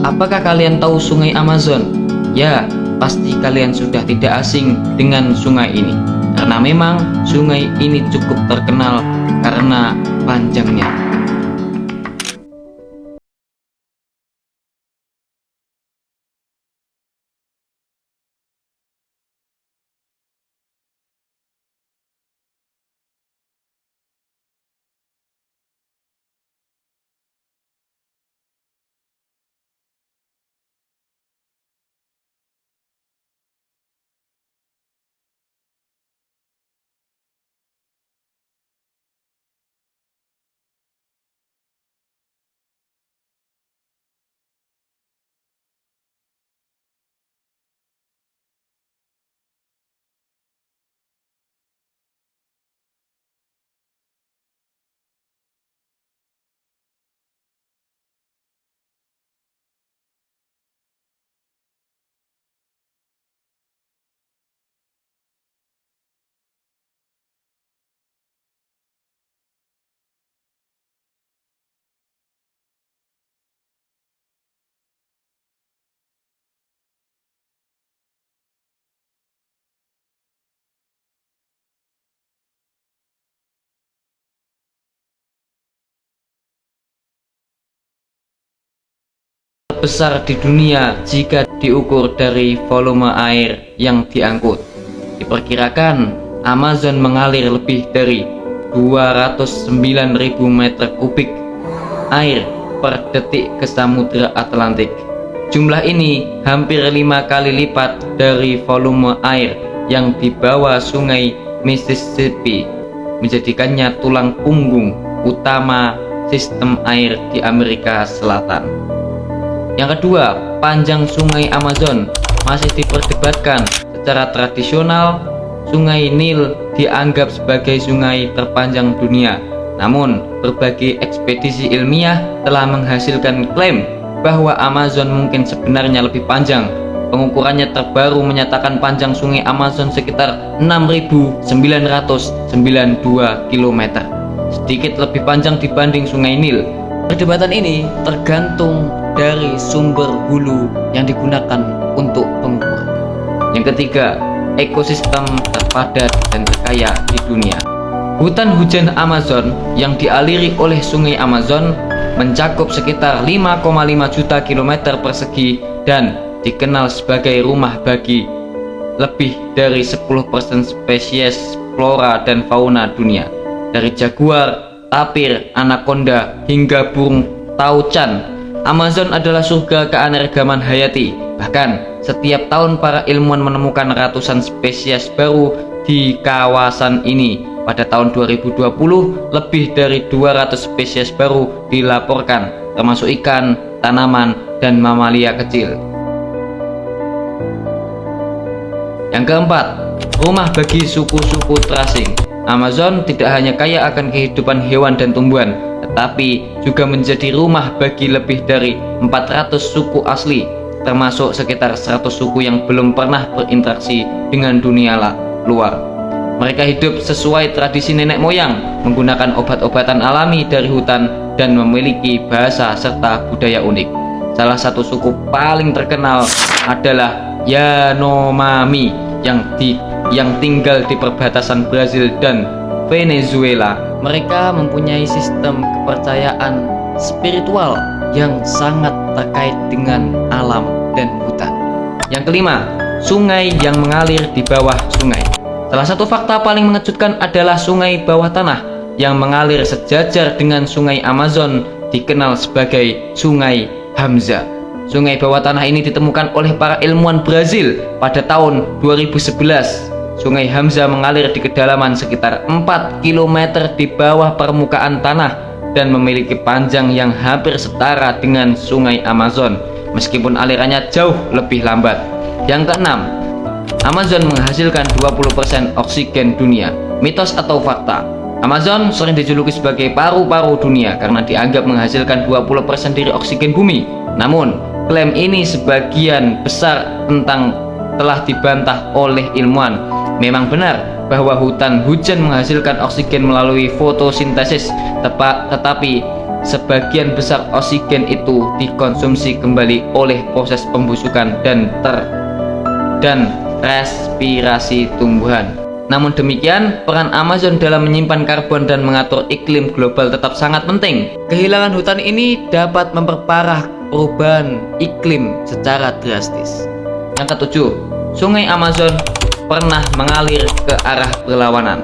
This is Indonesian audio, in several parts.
apakah kalian tahu sungai Amazon? Ya, pasti kalian sudah tidak asing dengan sungai ini, karena memang sungai ini cukup terkenal karena panjangnya. Terbesar di dunia jika diukur dari volume air yang diangkut. Diperkirakan Amazon mengalir lebih dari 209.000 meter kubik air per detik ke Samudra Atlantik. Jumlah ini hampir 5 kali lipat dari volume air yang dibawa sungai Mississippi, menjadikannya tulang punggung utama sistem air di Amerika Selatan. Yang kedua, panjang sungai Amazon masih diperdebatkan. Secara tradisional, sungai Nil dianggap sebagai sungai terpanjang dunia. Namun, berbagai ekspedisi ilmiah telah menghasilkan klaim bahwa Amazon mungkin sebenarnya lebih panjang. Pengukurannya terbaru menyatakan panjang sungai Amazon sekitar 6.992 km, sedikit lebih panjang dibanding sungai Nil. Perdebatan ini tergantung dari sumber hulu yang digunakan untuk pengukur. Yang ketiga, ekosistem terpadat dan terkaya di dunia. Hutan hujan Amazon yang dialiri oleh sungai Amazon mencakup sekitar 5,5 juta kilometer persegi dan dikenal sebagai rumah bagi lebih dari 10% spesies flora dan fauna dunia, dari jaguar, tapir, anaconda, hingga burung taucan. Amazon adalah surga keanekaragaman hayati. Bahkan setiap tahun para ilmuwan menemukan ratusan spesies baru di kawasan ini. Pada tahun 2020, lebih dari 200 spesies baru dilaporkan, termasuk ikan, tanaman, dan mamalia kecil. Yang keempat, rumah bagi suku-suku terasing. Amazon tidak hanya kaya akan kehidupan hewan dan tumbuhan, tetapi juga menjadi rumah bagi lebih dari 400 suku asli, termasuk sekitar 100 suku yang belum pernah berinteraksi dengan dunia luar. Mereka hidup sesuai tradisi nenek moyang, menggunakan obat-obatan alami dari hutan, dan memiliki bahasa serta budaya unik. Salah satu suku paling terkenal adalah Yanomami yang tinggal di perbatasan Brazil dan Venezuela. Mereka mempunyai sistem kepercayaan spiritual yang sangat terkait dengan alam dan hutan. Yang kelima, sungai yang mengalir di bawah sungai. Salah satu fakta paling mengejutkan adalah sungai bawah tanah yang mengalir sejajar dengan sungai Amazon, dikenal sebagai Sungai Hamza. Sungai bawah tanah ini ditemukan oleh para ilmuwan Brazil pada tahun 2011. Sungai Hamza mengalir di kedalaman sekitar 4 km di bawah permukaan tanah dan memiliki panjang yang hampir setara dengan Sungai Amazon, meskipun alirannya jauh lebih lambat. Yang keenam, Amazon menghasilkan 20% oksigen dunia. Mitos atau fakta? Amazon sering dijuluki sebagai paru-paru dunia karena dianggap menghasilkan 20% dari oksigen bumi. Namun, klaim ini sebagian besar telah dibantah oleh ilmuwan. Memang benar bahwa hutan hujan menghasilkan oksigen melalui fotosintesis, tetapi sebagian besar oksigen itu dikonsumsi kembali oleh proses pembusukan dan respirasi tumbuhan. Namun demikian, peran Amazon dalam menyimpan karbon dan mengatur iklim global tetap sangat penting. Kehilangan hutan ini dapat memperparah perubahan iklim secara drastis. Yang ketujuh, Sungai Amazon pernah mengalir ke arah berlawanan.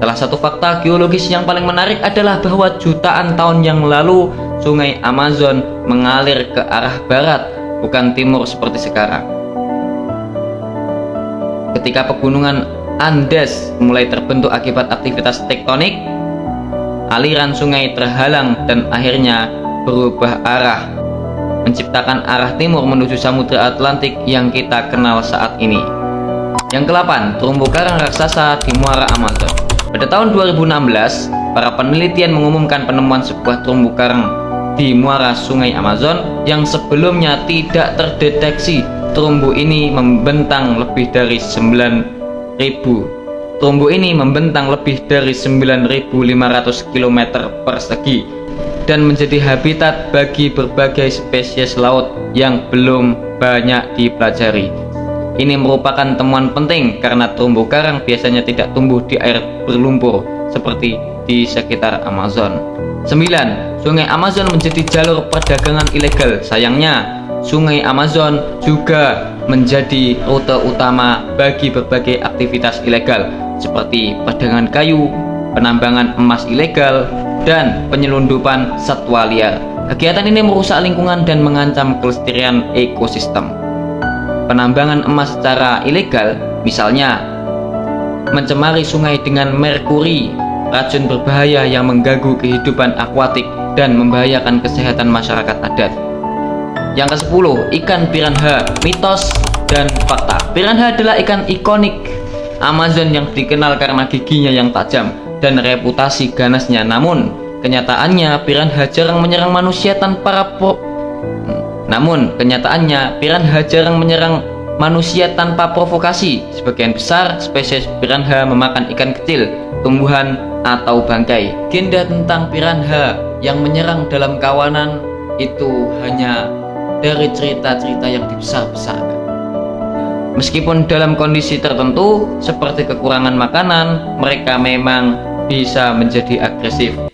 Salah satu fakta geologis yang paling menarik adalah bahwa jutaan tahun yang lalu Sungai Amazon mengalir ke arah barat, bukan timur seperti sekarang. Ketika pegunungan Andes mulai terbentuk akibat aktivitas tektonik, aliran sungai terhalang dan akhirnya berubah arah, menciptakan arah timur menuju Samudra Atlantik yang kita kenal saat ini. Yang ke-8, terumbu karang raksasa di muara Amazon. Pada tahun 2016, para penelitian mengumumkan penemuan sebuah terumbu karang di muara sungai Amazon yang sebelumnya tidak terdeteksi. Terumbu ini membentang lebih dari 9.500 km persegi dan menjadi habitat bagi berbagai spesies laut yang belum banyak dipelajari. Ini merupakan temuan penting karena terumbu karang biasanya tidak tumbuh di air berlumpur seperti di sekitar Amazon. 9. Sungai Amazon menjadi jalur perdagangan ilegal. Sayangnya, Sungai Amazon juga menjadi rute utama bagi berbagai aktivitas ilegal seperti perdagangan kayu, penambangan emas ilegal, dan penyelundupan satwa liar. Kegiatan ini merusak lingkungan dan mengancam kelestarian ekosistem. Penambangan emas secara ilegal, misalnya mencemari sungai dengan merkuri, racun berbahaya yang mengganggu kehidupan akuatik dan membahayakan kesehatan masyarakat adat. Yang ke-10, ikan piranha, mitos dan fakta. Piranha adalah ikan ikonik Amazon yang dikenal karena giginya yang tajam dan reputasi ganasnya. Namun, kenyataannya piranha jarang menyerang manusia tanpa provokasi. Sebagian besar spesies piranha memakan ikan kecil, tumbuhan, atau bangkai. Legenda tentang piranha yang menyerang dalam kawanan itu hanya dari cerita-cerita yang dibesar-besarkan. Meskipun dalam kondisi tertentu seperti kekurangan makanan, mereka memang bisa menjadi agresif.